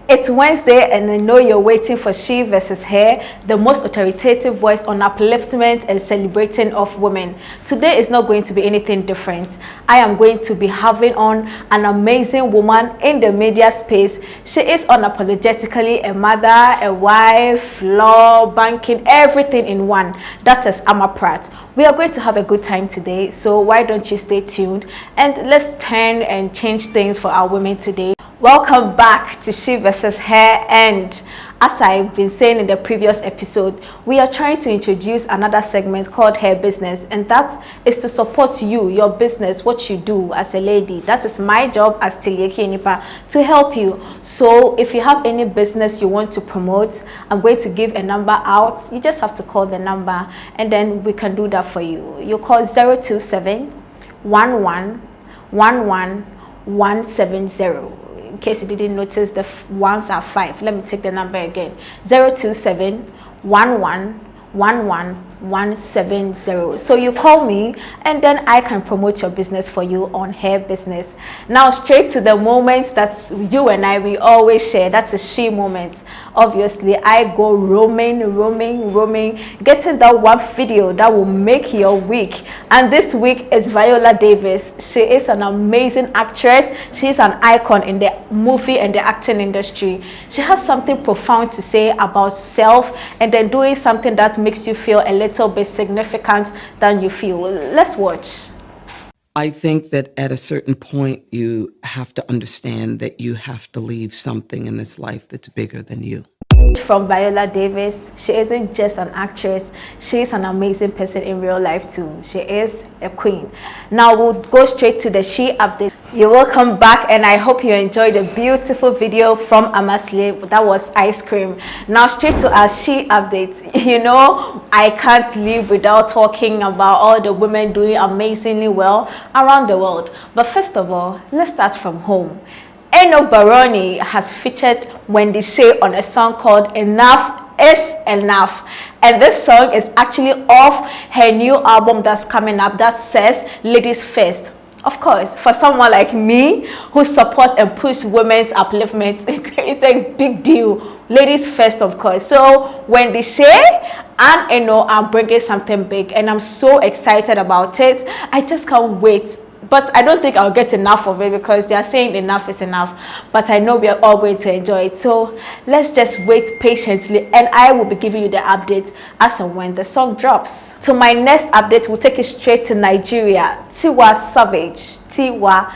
It's Wednesday, and I know you're waiting for She versus Her, the most authoritative voice on upliftment and celebrating of women. Today is not going to be anything different. I am going to be having on an amazing woman in the media space. She is unapologetically a mother, a wife, law, banking, everything in one. That is Kwesi Pratt. We are going to have a good time today, so why don't you stay tuned and let's turn and change things for our women today. Welcome back to She versus Her, and as I've been saying in the previous episode, we are trying to introduce another segment called Her Business, and that is to support you, your business, what you do as a lady. That is my job as Tilieki Nipa, to help you. So if you have any business you want to promote, I'm going to give a number out. You just have to call the number and then we can do that for you. You call 027 11 11 170. In case you didn't notice, the ones are 5. Let me take the number again. 027 11 11 170. So you call me and then I can promote your business for you on Her Business. Now straight to the moments that you and we always share. That's a she moment. Obviously I go roaming, getting that one video that will make your week. And this week is Viola Davis. She is an amazing actress. She is an icon in the movie and the acting industry. She has something profound to say about self and then doing something that makes you feel a little bit significant than you feel. Let's watch. I think that at a certain point, you have to understand that you have to leave something in this life that's bigger than you. From Viola Davis, she isn't just an actress, she is an amazing person in real life too. She is a queen. Now we'll go straight to the She update. You're welcome back, and I hope you enjoyed the beautiful video from Amasle. That was ice cream. Now straight to our She update. You know, I can't live without talking about all the women doing amazingly well around the world. But first of all, let's start from home. Eno Baroni has featured Wendy Shay on a song called Enough is Enough, and this song is actually off her new album that's coming up that says Ladies First. Of course, for someone like me who supports and pushes women's upliftment, it's a big deal. Ladies first, of course. So Wendy Shay and Eno are bringing something big, and I'm so excited about it. I just can't wait. But I don't think I'll get enough of it because they are saying enough is enough. But I know we are all going to enjoy it. So let's just wait patiently, and I will be giving you the update as and when the song drops. To my next update, we'll take it straight to Nigeria. Tiwa Savage. Tiwa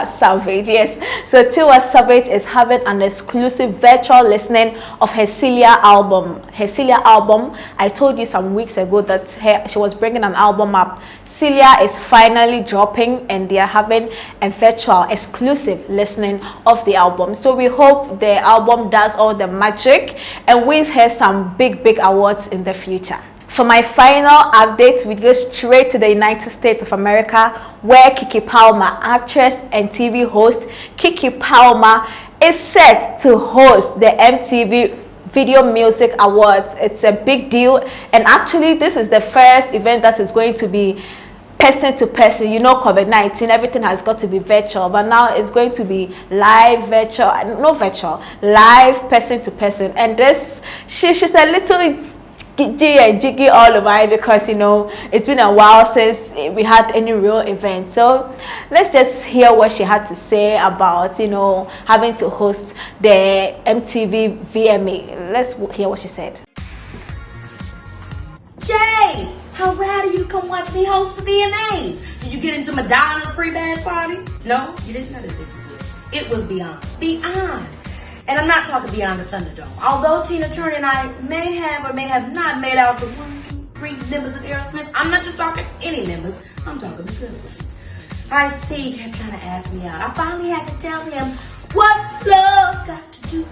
Savage, yes. So Tiwa Savage is having an exclusive virtual listening of her Celia album. Her Celia album, I told you some weeks ago that she was bringing an album up. Celia is finally dropping, and they are having a virtual exclusive listening of the album. So we hope the album does all the magic and wins her some big awards in the future. For my final update, we go straight to the United States of America, where Kiki Palmer, actress and TV host Kiki Palmer, is set to host the MTV Video Music Awards. It's a big deal, and actually this is the first event that is going to be person to person. You know, COVID-19, everything has got to be virtual, but now it's going to be live, virtual, live, person to person. And this, she's a little jiggy all over it because, you know, it's been a while since we had any real event. So let's just hear what she had to say about, you know, having to host the MTV VMA. Let's hear what she said. Jay, how rad are you to come watch me host the VMAs? Did you get into Madonna's pre-bash party? No, you didn't know that. It was beyond. And I'm not talking beyond the Thunderdome. Although Tina Turner and I may have or may have not made out the 1, 2, 3 members of Aerosmith, I'm not just talking any members, I'm talking the good ones. Steve kept trying to ask me out. I finally had to tell him, what's love got to do?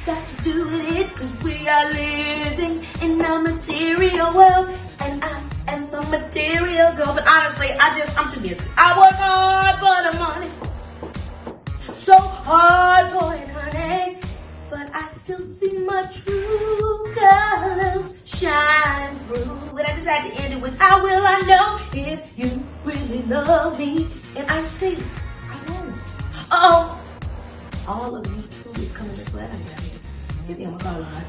Got to do with it, cause we are living in a material world, and I am a material girl. But honestly, I'm too busy. I work hard for the money, so hard for it, honey, but I still see my true colors shine through. But I just had to end it with, how will I know if you really love me? And I still, I won't. all of you who is coming this way, give me a call line.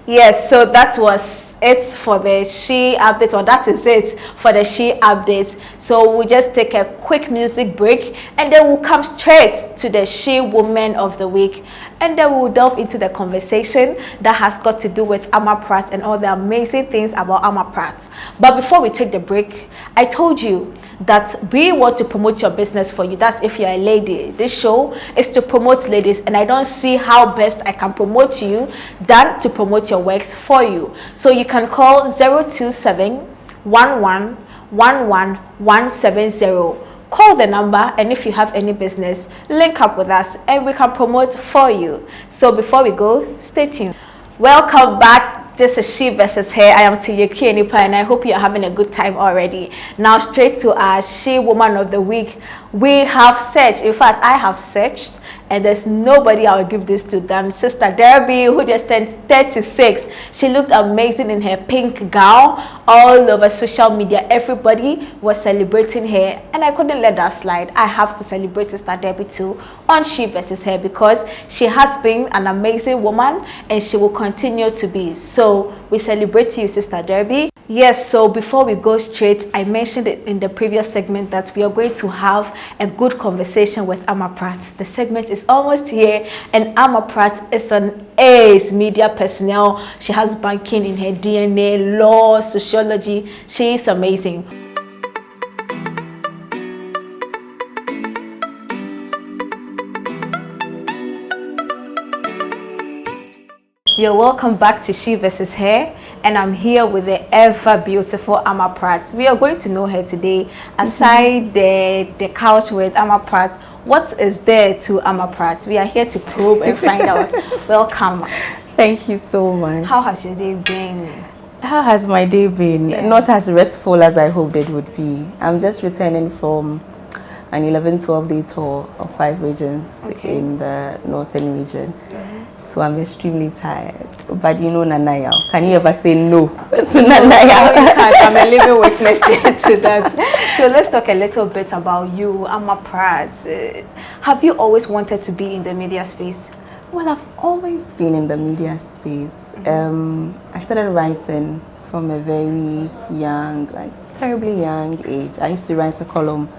Yes, so that was it for the She update, or that is it for the She update. So we'll just take a quick music break and then we'll come straight to the She Woman of the Week. And then we'll delve into the conversation that has got to do with Amma Pratt and all the amazing things about Amma Pratt. But before we take the break, I told you that we want to promote your business for you. That's if you're a lady. This show is to promote ladies, and I don't see how best I can promote you than to promote your works for you. So you can call 027 11 11 170. Call the number, and if you have any business, link up with us and we can promote for you. So before we go, stay tuned. Welcome back. This is She versus Her. I am Tiyeki Enipa, and I hope you're having a good time already. Now straight to our She Woman of the Week. We have searched, in fact I have searched, and there's nobody I will give this to than Sister Debbie, who just turned 36. She looked amazing in her pink gown. All over social media, everybody was celebrating her, and I couldn't let that slide. I have to celebrate Sister Debbie too on She versus Her, because she has been an amazing woman and she will continue to be. So we celebrate you, Sister Debbie. Yes, so before we go straight, I mentioned it in the previous segment that we are going to have a good conversation with Amma Pratt. The segment is almost here, and Amma Pratt is an ace media personnel. She has banking in her DNA, law, sociology. She is amazing. You're welcome back to She versus Her, and I'm here with the ever beautiful Amma Pratt. We are going to know her today. Aside the couch with Amma Pratt, what is there to Amma Pratt? We are here to probe and find out. Welcome. Thank you so much. How has your day been? How has my day been? Yeah. Not as restful as I hoped it would be. I'm just returning from an 11-12 day tour of 5 regions in the northern region. So I'm extremely tired. But you know Nanaya. Can you ever say no to Nanaya? I'm a living witness to that. So let's talk a little bit about you, Amma Pratt. Have you always wanted to be in the media space? Well, I've always been in the media space. I started writing from a very young, like terribly young age. I used to write a column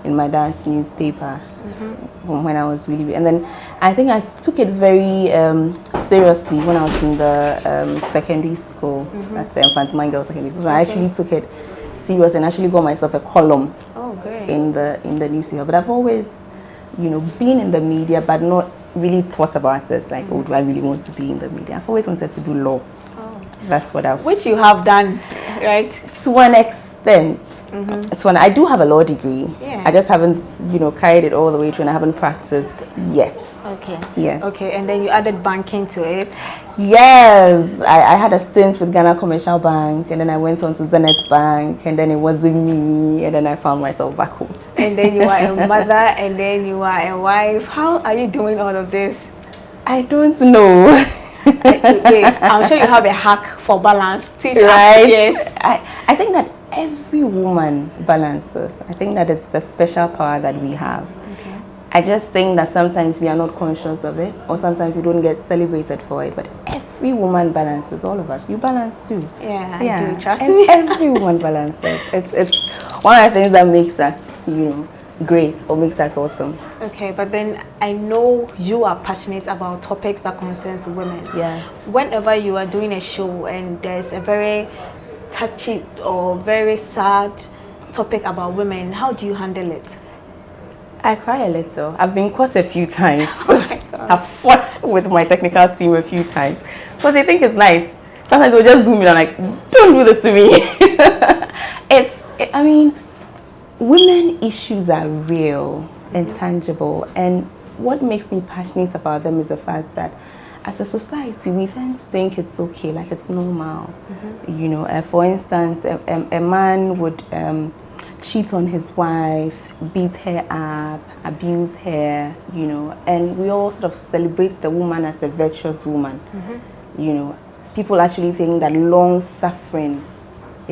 in my dad's newspaper from when I was really, and then I think I took it very seriously when I was in the secondary school, at Infantine Girls Secondary School. So I actually took it serious and actually got myself a column in the newspaper. But I've always, you know, been in the media, but not really thought about it. Like, oh, do I really want to be in the media? I've always wanted to do law. That's what I've... Which you have done, right? To an extent. It's when I do have a law degree. Yeah. I just haven't, you know, carried it all the way through, and I haven't practiced yet. Okay. Yes. Okay, and then you added banking to it. Yes. I had a stint with Ghana Commercial Bank, and then I went on to Zenith Bank, and then it wasn't me, and then I found myself back home. And then you are a mother, and then you are a wife. How are you doing all of this? I don't know. I'm sure you have a hack for balance. Teach us. Yes. I think that every woman balances. I think that it's the special power that we have. Okay. I just think that sometimes we are not conscious of it, or sometimes we don't get celebrated for it. But every woman balances. All of us. You balance too. Yeah, I do. Trust and me. Every woman balances. It's one of the things that makes us, you know, great, or makes us awesome. Okay, but then I know you are passionate about topics that concerns women. Yes. Whenever you are doing a show and there's a very touchy or very sad topic about women, how do you handle it? I cry a little. I've been caught a few times. Oh my God. I've fought with my technical team a few times because they think it's nice. Sometimes they'll just zoom in and like, don't do this to me. I mean, women issues are real and tangible, and what makes me passionate about them is the fact that as a society we tend to think it's okay, like it's normal. You know, for instance, a man would cheat on his wife, beat her up, abuse her, you know, and we all sort of celebrate the woman as a virtuous woman. You know, people actually think that long suffering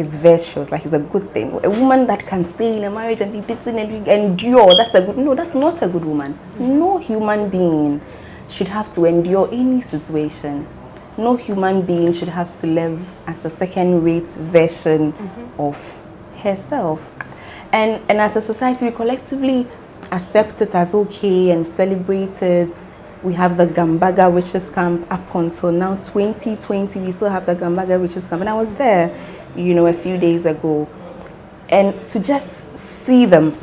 is virtuous, like it's a good thing. A woman that can stay in a marriage and be beaten and endure, that's not a good woman. No human being should have to endure any situation. No human being should have to live as a second-rate version of herself. And as a society, we collectively accept it as okay and celebrate it. We have the Gambaga Witches Camp up until now, 2020, we still have the Gambaga Witches Camp. And I was there, a few days ago. And to just see them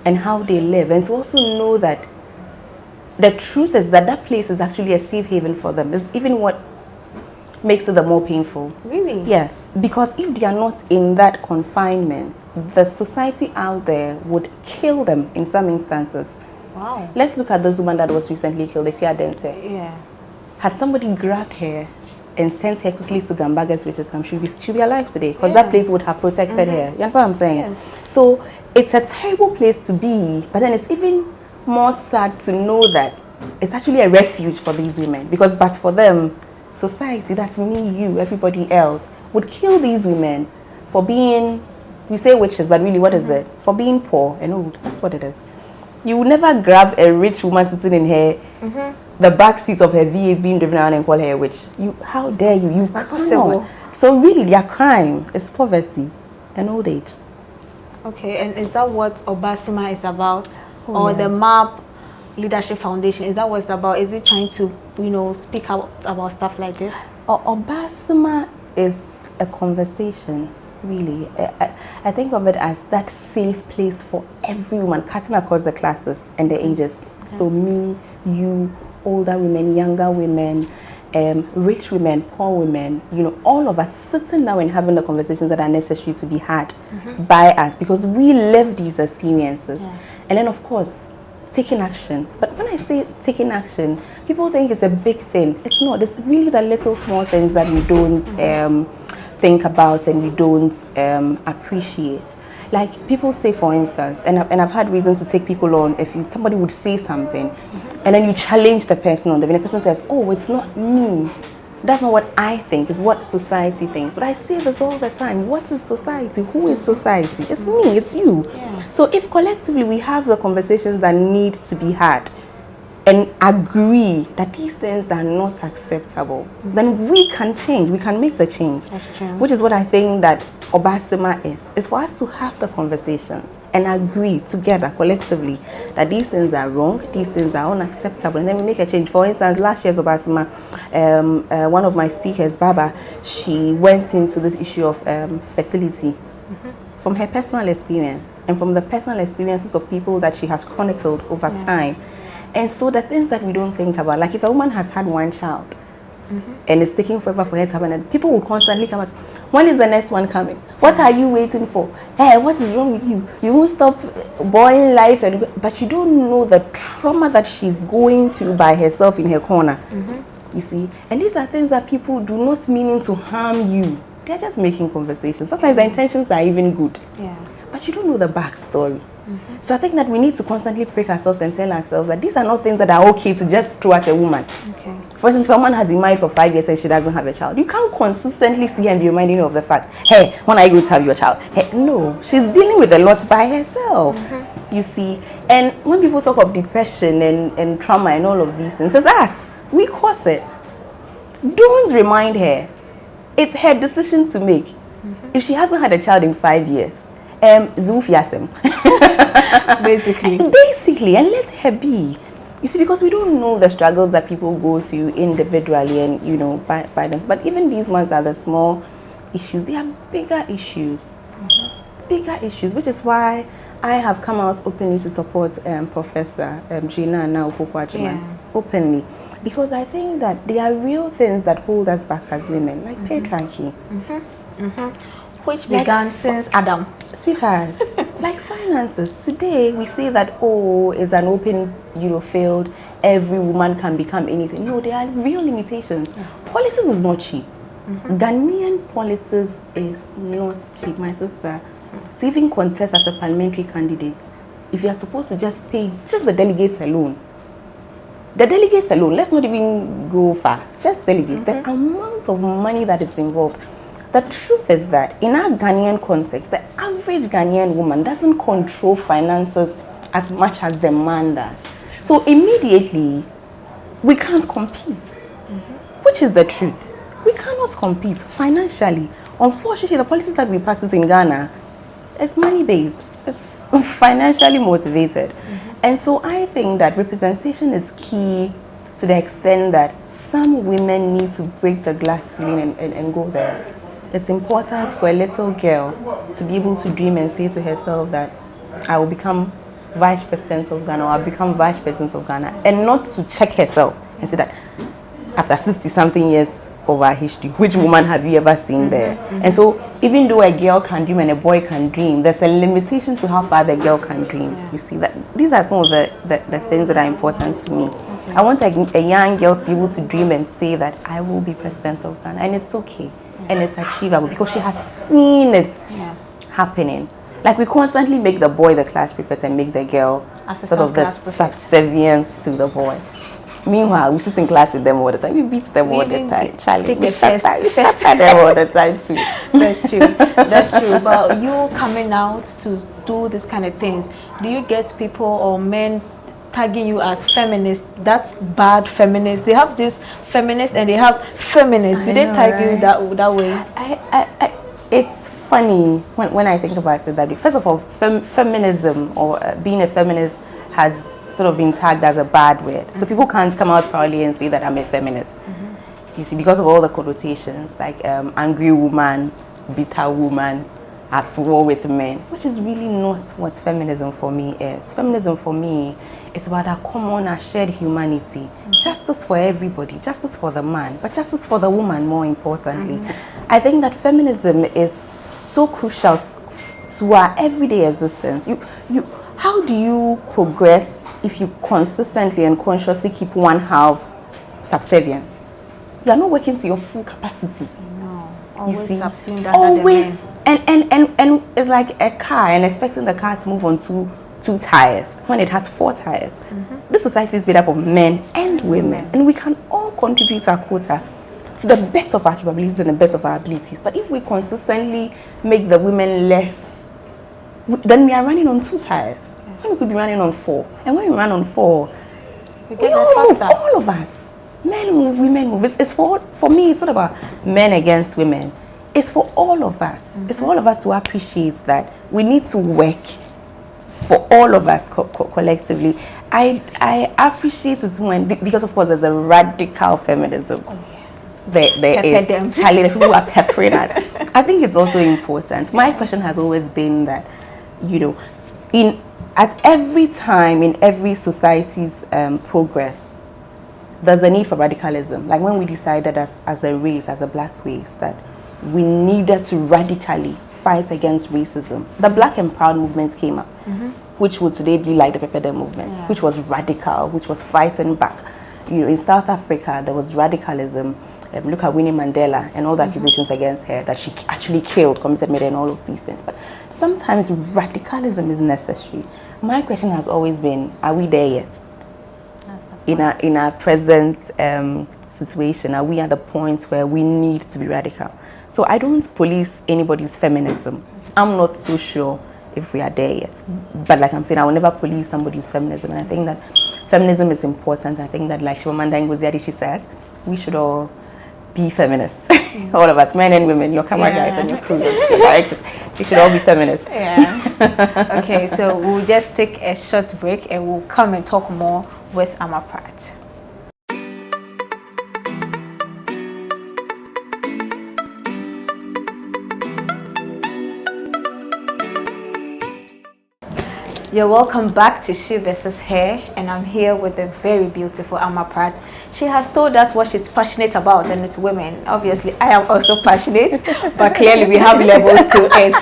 and how they live, and to also know that the truth is that place is actually a safe haven for them. It's even what makes it the more painful. Really? Yes, because if they are not in that confinement, the society out there would kill them in some instances. Wow. Let's look at this woman that was recently killed, the Kwesi Pratt. Yeah. Had somebody grabbed her and sent her quickly to Gambaga's Witches Camp, she'd be alive today, because that place would have protected her. You understand what I'm saying? Yes. So it's a terrible place to be, but then it's even more sad to know that it's actually a refuge for these women, because but for them, society, that's me, you, everybody else, would kill these women for being, we say witches, but really what is it? For being poor and old. That's what it is. You would never grab a rich woman sitting in her, the back seat of her V8 being driven around and call her a witch. How dare you? You cannot. So really, their crime is poverty and old age. Okay, and is that what Obasana is about? Oh, or yes. the MAP Leadership Foundation, is that what it's about? Is it trying to, speak out about stuff like this? Obasana is a conversation, really. I think of it as that safe place for everyone, cutting across the classes and the ages. Okay. So me, you, older women, younger women, rich women, poor women, all of us sitting down and having the conversations that are necessary to be had by us, because we live these experiences. Yeah. And then, of course, taking action. But when I say taking action, people think it's a big thing. It's not. It's really the little small things that we don't think about and we don't appreciate. Like people say, for instance, and I've had reason to take people on, if somebody would say something, and then you challenge the person on them, and the person says, oh, it's not me. That's not what I think, it's what society thinks. But I say this all the time. What is society? Who is society? It's me, it's you. Yeah. So if collectively we have the conversations that need to be had and agree that these things are not acceptable, then we can change, we can make the change. That's true. Which is what I think that Obasana is. It's for us to have the conversations and agree together collectively that these things are wrong, these things are unacceptable, and then we make a change. For instance, last year's Obasana, one of my speakers, Baba, she went into this issue of fertility from her personal experience and from the personal experiences of people that she has chronicled over time. And so the things that we don't think about, like if a woman has had one child and it's taking forever for her to happen, and people will constantly come and say, when is the next one coming? What are you waiting for? Hey, what is wrong with you? You won't stop boring life, but you don't know the trauma that she's going through by herself in her corner. You see? And these are things that people do not mean to harm you. They're just making conversations. Sometimes the intentions are even good. Yeah. But you don't know the backstory. So I think that we need to constantly prick ourselves and tell ourselves that these are not things that are okay to just throw at a woman. Okay. For instance, if a woman has been married for 5 years and she doesn't have a child, you can't consistently see her and be reminding her of the fact, hey, when are you going to have your child? Hey, no, she's dealing with a lot by herself. You see? And when people talk of depression and trauma and all of these things, it's us. We cause it. Don't remind her. It's her decision to make. If she hasn't had a child in 5 years, Zufiasem. Basically, and let her be. You see, because we don't know the struggles that people go through individually and, by them. But even these ones are the small issues. They are bigger issues. Bigger issues, which is why I have come out openly to support Professor Gina now openly. Because I think that there are real things that hold us back as women, like patriarchy. Which began since Adam. Sweetheart, like finances. Today, we say that, oh, it's an open, field. Every woman can become anything. No, there are real limitations. Politics is not cheap. Ghanaian politics is not cheap, my sister. To even contest as a parliamentary candidate, if you are supposed to just pay just the delegates alone, let's not even go far, just delegates, the amount of money that is involved. the truth is that in our Ghanaian context, the average Ghanaian woman doesn't control finances as much as the man does. So immediately, we can't compete, which is the truth. We cannot compete financially. Unfortunately, the policies that we practice in Ghana is money-based. It's financially motivated. And so I think that representation is key to the extent that some women need to break the glass ceiling and go there. It's important for a little girl to be able to dream and say to herself that I will become vice president of Ghana, or I'll become vice president of Ghana, and not to check herself and say that after 60-something years of our history, which woman have you ever seen there? And so even though a girl can dream and a boy can dream, there's a limitation to how far the girl can dream. You see, that these are some of the things that are important to me. I want a young girl to be able to dream and say that I will be president of Ghana, and it's okay. And it's achievable because she has seen it happening. Like, we constantly make the boy the class prefect and make the girl sort of the subservience to the boy. Meanwhile, we sit in class with them all the time. We beat them all the time. Charlie, we shatter them all the time too. That's true. That's true. But you coming out to do this kind of things, do you get people or men tagging you as feminist? That's bad feminist. They have this feminist and they have feminist. Do they tag you that way? It's funny when I think about it that way. First of all, feminism or being a feminist has sort of been tagged as a bad word. So people can't come out proudly and say that I'm a feminist. You see, because of all the connotations, like angry woman, bitter woman, at war with men, which is really not what feminism for me is. Feminism for me is about a common, a shared humanity. Justice for everybody, justice for the man, but justice for the woman more importantly. I think that feminism is so crucial to our everyday existence. How do you progress if you consistently and consciously keep one half subservient? You are not working to your full capacity. Always you see, subsumed under always, the men. and it's like a car and expecting the car to move on two tires when it has 4 tires. This society is made up of men and women, and we can all contribute our quota to the best of our capabilities and the best of our abilities. But if we consistently make the women less, then we are running on 2 tires. When we could be running on 4, and when we run on 4, we all move, all of us. Men move, women move. It's for me, it's not about men against women. It's for all of us. It's for all of us to appreciate that we need to work for all of us collectively. I appreciate it when, because of course there's a radical feminism. There is. Charlie, the people who are peppering us. I think it's also important. My question has always been that, you know, at every time in every society's progress, there's a need for radicalism. Like when we decided as a race, as a black race, that we needed to radically fight against racism. The Black and Proud movement came up, which would today be like the Pepper movement, which was radical, which was fighting back. You know, in South Africa, there was radicalism. Look at Winnie Mandela and all the accusations against her that she actually killed, committed murder and all of these things. But sometimes radicalism is necessary. My question has always been, are we there yet? In our present situation, are we at the point where we need to be radical? So I don't police anybody's feminism. I'm not so sure if we are there yet. But like I'm saying, I will never police somebody's feminism. And I think that feminism is important. I think that, like Shimamanda Ngozi Adichie says, we should all be feminists. All of us, men and women, your camera guys and your crew, your directors, we should all be feminists. Okay, so we'll just take a short break and we'll come and talk more with Kwesi Pratt. You're welcome back to She vs. Her, and I'm here with the very beautiful Kwesi Pratt. She has told us what she's passionate about, and it's women. Obviously, I am also passionate, but clearly we have levels to it.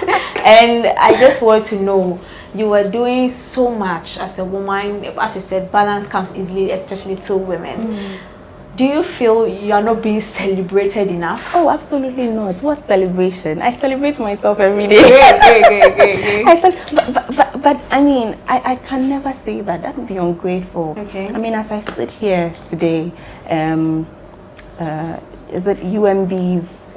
And I just want to know, you are doing so much as a woman. As you said, balance comes easily, especially to women. Do you feel you are not being celebrated enough? Oh, absolutely not. What celebration? I celebrate myself every day. Great. But I mean, I can never say that. That would be ungrateful. Okay. I mean, as I sit here today, is it UMB's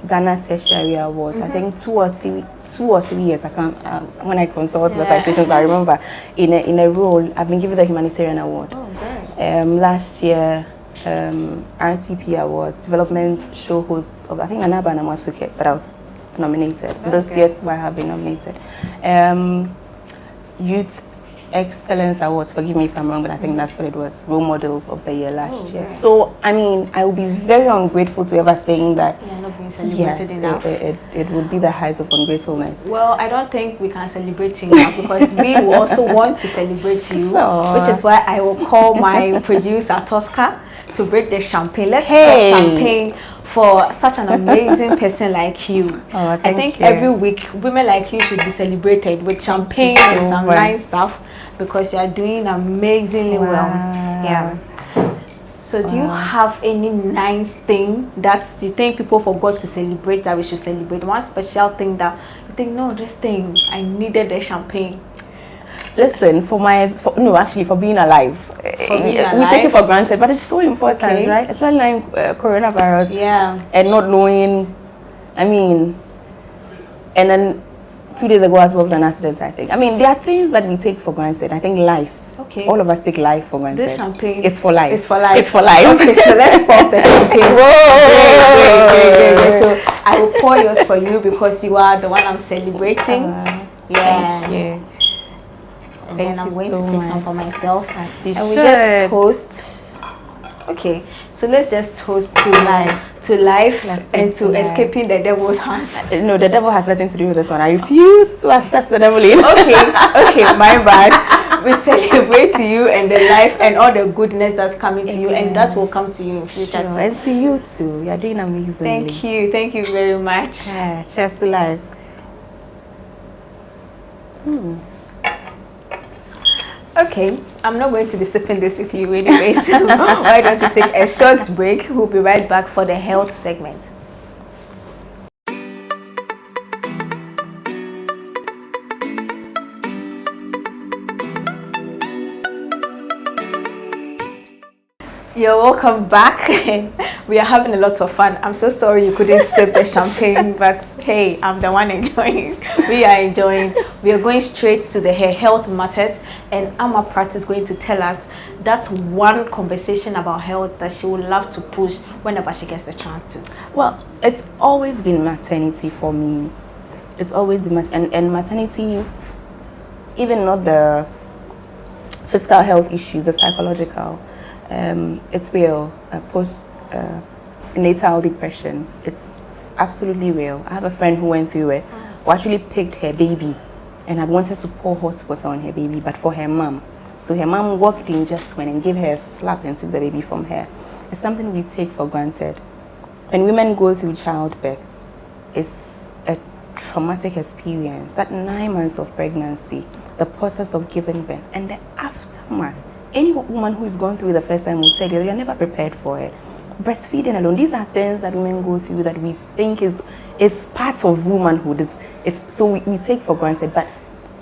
Ghana Tertiary Awards. I think 2 or 3 years. I can't. When I consult the citations, I remember in a role I've been given the humanitarian award. Oh, great. Last year, RTP Awards, Development Show Host of, I think Anaba Nama took it, but I was nominated. Okay. This year too, I have been nominated. Youth Excellence Awards, forgive me if I'm wrong, but I think that's what it was, Role Model of the Year last year. Right. So, I mean, I would be very ungrateful to ever think that not being celebrated enough. It would be the height of ungratefulness. Well, I don't think we can celebrate you now because we will also want to celebrate you, which is why I will call my producer, Tosca, to break the champagne. Let's break champagne for such an amazing person like you. Oh, I think every week, women like you should be celebrated with champagne and some nice stuff because you are doing amazingly well. Yeah. So do you have any nice thing that you think people forgot to celebrate that we should celebrate? One special thing that you think, no, this thing, I needed the champagne. Listen, for being alive. We take it for granted, but it's so important, right? Especially like coronavirus. Yeah. And not knowing, I mean, and then 2 days ago I was involved in an accident, I think. I mean, there are things that we take for granted. I think life. Okay. All of us take life for granted. This champagne. It's for life. It's for life. It's for life. Okay, so let's pop the champagne. Whoa! Great. So I will pour yours for you because you are the one I'm celebrating. Yeah. Thank you. And then I'm going to take some for myself. And we just toast. Okay, so let's just toast to life and to escaping the devil's hands. No, the devil has nothing to do with this one. I refuse to access the devil in. Okay, my bad. We celebrate to you and the life and all the goodness that's coming to you, and that will come to you in future too. And to you too. You're doing amazingly. Thank you very much. Yeah, cheers to life. Okay, I'm not going to be sipping this with you anyways. Why don't you take a short break? We'll be right back for the health segment. You're welcome back. We are having a lot of fun. I'm so sorry you couldn't sip the champagne, but hey, I'm the one enjoying. We are enjoying. We are going straight to the health matters, and Amma Pratt is going to tell us that one conversation about health that she would love to push whenever she gets the chance to. Well, it's always been maternity for me. It's always been and maternity, even not the physical health issues, the psychological. It's real. Postnatal depression. It's absolutely real. I have a friend who went through it, who actually picked her baby and had wanted to pour hot water on her baby, but for her mom. So her mom walked in just went and gave her a slap and took the baby from her. It's something we take for granted. When women go through childbirth, it's a traumatic experience. That 9 months of pregnancy, the process of giving birth, and the aftermath. Any woman who is going through the first time will tell you, you're never prepared for it. Breastfeeding alone, these are things that women go through that we think is part of womanhood. So we take for granted. But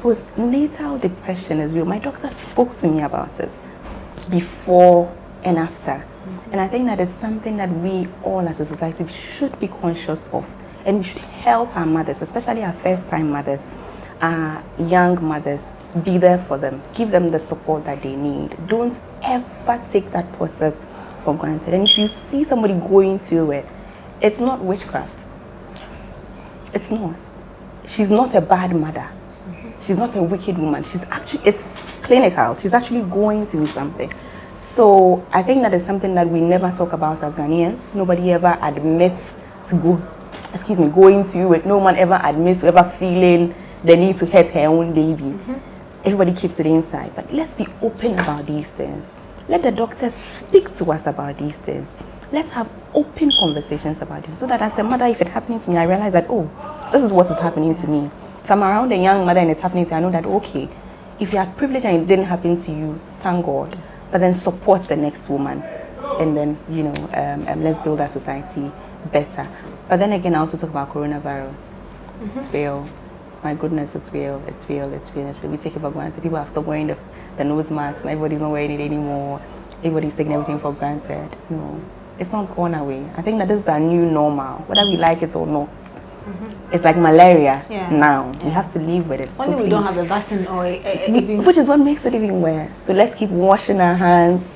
postnatal depression is real. My doctor spoke to me about it before and after. And I think that it's something that we all as a society should be conscious of. And we should help our mothers, especially our first-time mothers, our young mothers, be there for them. Give them the support that they need. Don't ever take that process for granted. And if you see somebody going through it, it's not witchcraft. It's not. She's not a bad mother. She's not a wicked woman. It's clinical. She's actually going through something. So I think that is something that we never talk about as Ghanaians. Nobody ever admits to going through it. No one ever admits to ever feeling the need to hurt her own baby. Everybody keeps it inside. But let's be open about these things. Let the doctors speak to us about these things. Let's have open conversations about this, so that as a mother, if it's happening to me, I realize that, oh, this is what is happening to me. If I'm around a young mother and it's happening to me, I know that, okay, if you are privileged and it didn't happen to you, thank God. But then support the next woman. And then, let's build our society better. But then again, I also talk about coronavirus. It's real. My goodness, it's real. It's real. We take it for granted. People have stopped wearing the nose masks, and everybody's not wearing it anymore. Everybody's taking everything for granted. No, it's not gone away. I think that this is our new normal, whether we like it or not. It's like malaria now. We have to live with it. Only so we don't have a vaccine or which is what makes it even worse. So let's keep washing our hands.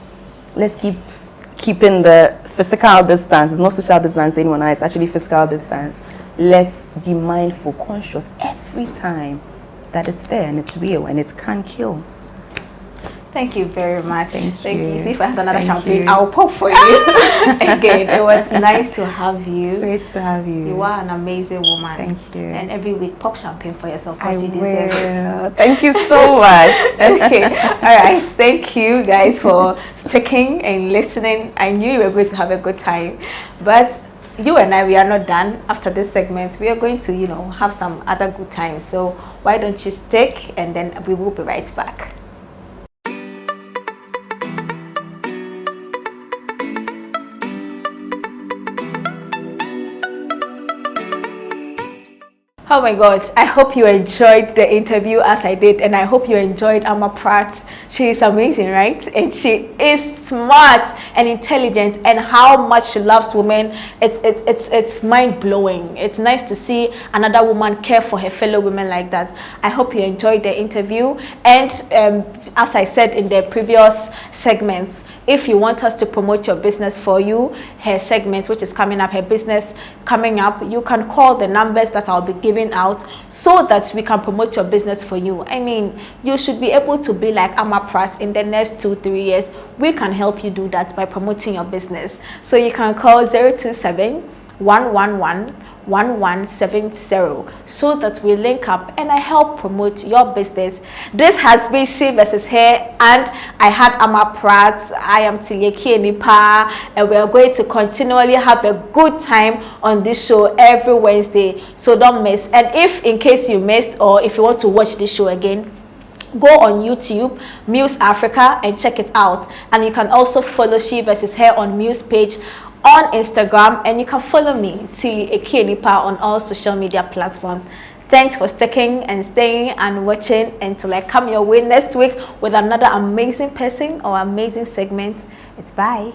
Let's keep keeping the physical distance. It's not social distance anymore. It's actually physical distance. Let's be mindful, conscious every time that it's there and it's real and it can kill. Thank you very much. Thank you. See if I have another champagne, you. I'll pop for you. Again, it was nice to have you. Great to have you. You are an amazing woman. Thank you. And every week, pop champagne for yourself I because you deserve it. Thank you so much. Okay. All right. Thank you guys for sticking and listening. I knew you were going to have a good time, but you and I, we are not done. After this segment, we are going to, have some other good times. So why don't you stick, and then we will be right back. Oh my God, I hope you enjoyed the interview as I did, and I hope you enjoyed Amma Pratt. She is amazing, right? And she is smart and intelligent, and how much she loves women, it's mind-blowing. It's nice to see another woman care for her fellow women like that. I hope you enjoyed the interview, and as I said in the previous segments, if you want us to promote your business for you, her segment, which is coming up, her business coming up, you can call the numbers that I'll be giving out so that we can promote your business for you. I mean, you should be able to be like Amma Pratt in the next 2-3 years. We can help you do that by promoting your business. So you can call 027-111-1170 so that we link up and I help promote your business. This has been She vs. Her, and I had Amma Pratt. I am Tileki Enipa, and we are going to continually have a good time on this show every Wednesday, so don't miss. And if in case you missed, or if you want to watch this show again, go on YouTube, Muse Africa, and check it out. And you can also follow She vs. Her on Muse page on Instagram, and you can follow me, Tili Ekenipa, on all social media platforms. Thanks for sticking and staying and watching until I come your way next week with another amazing person or amazing segment. It's bye.